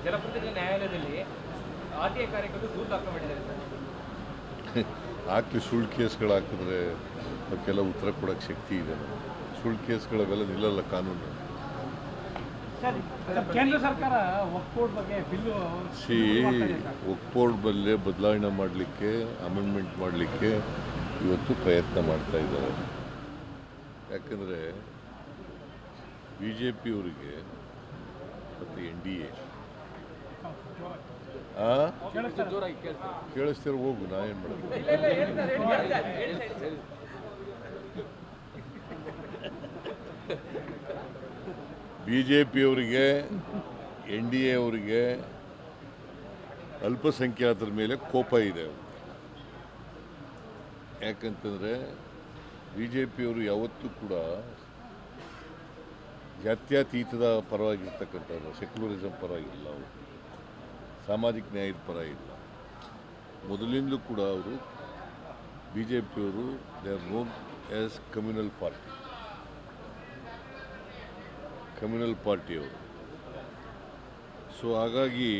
ಜನಪ್ರತಿನಿಧಿ ನ್ಯಾಯಾಲಯದಲ್ಲಿ RTI ಕಾರ್ಯಕರ್ತರು ದೂರು ದಾಖಲು ಮಾಡಿದ್ದಾರೆ ಸರ್. ಹಾಕಲಿ, ಸುಳ್ಳು ಕೇಸ್ಗಳು ಹಾಕಿದ್ರೆ ಅವಕ್ಕೆಲ್ಲ ಉತ್ತರ ಕೊಡೋಕ್ಕೆ ಶಕ್ತಿ ಇದೆ. ಸುಳ್ಳು ಕೇಸ್ಗಳವೆಲ್ಲ ನಿಲ್ಲಲ್ಲ ಕಾನೂನು. ಕೇಂದ್ರ ಸರ್ಕಾರ ವಕ್ಫ್ ಬಗ್ಗೆ ಬಿಲ್ಲು ವಕ್ಫ್ ಬೋರ್ಡ್ ಬಲ್ಲೇ ಬದಲಾವಣೆ ಮಾಡಲಿಕ್ಕೆ, ಅಮೆಂಡ್ಮೆಂಟ್ ಮಾಡಲಿಕ್ಕೆ ಇವತ್ತು ಪ್ರಯತ್ನ ಮಾಡ್ತಾ ಇದ್ದಾರೆ. ಯಾಕಂದರೆ BJPಯವರಿಗೆ ಮತ್ತು NDA ಕೇಳಿಸ್ತಿರೋ ಹೋಗು, ನಾ ಏನು ಮಾಡೋದು. BJPಯವರಿಗೆ, NDA ಅವರಿಗೆ ಅಲ್ಪಸಂಖ್ಯಾತರ ಮೇಲೆ ಕೋಪ ಇದೆ. ಯಾಕಂತಂದರೆ BJPಯವರು ಯಾವತ್ತೂ ಕೂಡ ಜಾತ್ಯತೀತದ ಪರವಾಗಿರ್ತಕ್ಕಂಥದ್ದು, ಸೆಕ್ಯುಲರಿಸಮ್ ಪರವಾಗಿಲ್ಲ, ಅವರು ಸಾಮಾಜಿಕ ನ್ಯಾಯದ ಪರ ಇಲ್ಲ. ಮೊದಲಿಂದಲೂ ಕೂಡ ಅವರು BJPಯವರು they are known as communal ಪಾರ್ಟಿಯವರು. ಸೊ ಹಾಗಾಗಿ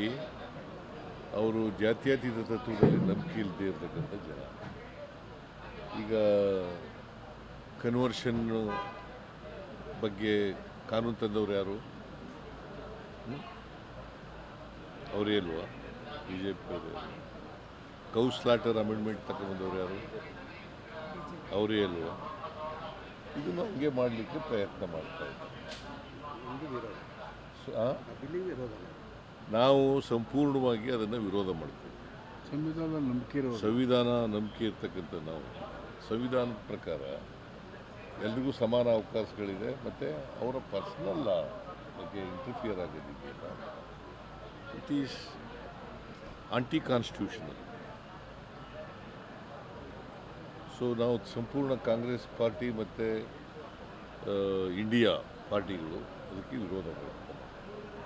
ಅವರು ಜಾತ್ಯತೀತ ತತ್ವದಲ್ಲಿ ನಂಬಿಕೆ ಇಲ್ಲದೆ ಇರತಕ್ಕಂಥ ಜನ. ಈಗ ಕನ್ವರ್ಷನ್ ಬಗ್ಗೆ ಕಾನೂನು ತಂದವರು ಯಾರು? ಅವರೇ ಅಲ್ವಾ BJP ಅವರು? ಕೌಸ್ಲಾಟರ್ ಅಮೆಂಡ್ಮೆಂಟ್ ತಗೊಂಡ್ಬಂದವರು ಯಾರು? ಅವರೇ ಅಲ್ವಾ? ಇದನ್ನು ಹಂಗೆ ಮಾಡಲಿಕ್ಕೆ ಪ್ರಯತ್ನ ಮಾಡ್ತಾ ಇದ್ದೀವಿ. ನಾವು ಸಂಪೂರ್ಣವಾಗಿ ಅದನ್ನು ವಿರೋಧ ಮಾಡ್ತೀವಿ. ಸಂವಿಧಾನ ನಂಬಿಕೆ ಇರ್ತಕ್ಕಂಥ ನಾವು, ಸಂವಿಧಾನದ ಪ್ರಕಾರ ಎಲ್ರಿಗೂ ಸಮಾನ ಅವಕಾಶಗಳಿದೆ. ಮತ್ತು ಅವರ ಪರ್ಸ್ನಲ್ ಬಗ್ಗೆ ಇಂಟರ್ಫಿಯರ್ ಆಗೋದಿದೆಯಲ್ಲ, it is anti constitutional. So ನಾವು ಸಂಪೂರ್ಣ ಕಾಂಗ್ರೆಸ್ ಪಾರ್ಟಿ ಮತ್ತು ಇಂಡಿಯಾ ಪಾರ್ಟಿಗಳು ಅದಕ್ಕೆ ವಿರೋಧ ಮಾಡ್ತಾರೆ.